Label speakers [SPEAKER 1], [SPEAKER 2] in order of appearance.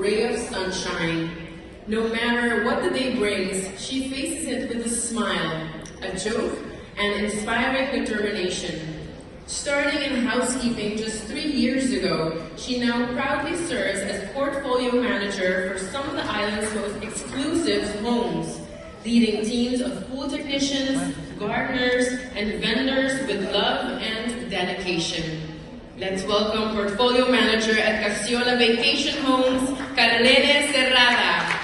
[SPEAKER 1] ray of sunshine. No matter what the day brings, she faces it with a smile, a joke, and inspiring determination. Starting in housekeeping just 3 years ago, she now proudly serves as portfolio manager for some of the island's most exclusive homes, leading teams of pool technicians, gardeners, and vendors with love and dedication. Let's welcome portfolio manager at Cassiola Vacation Homes, Carlene Serrada.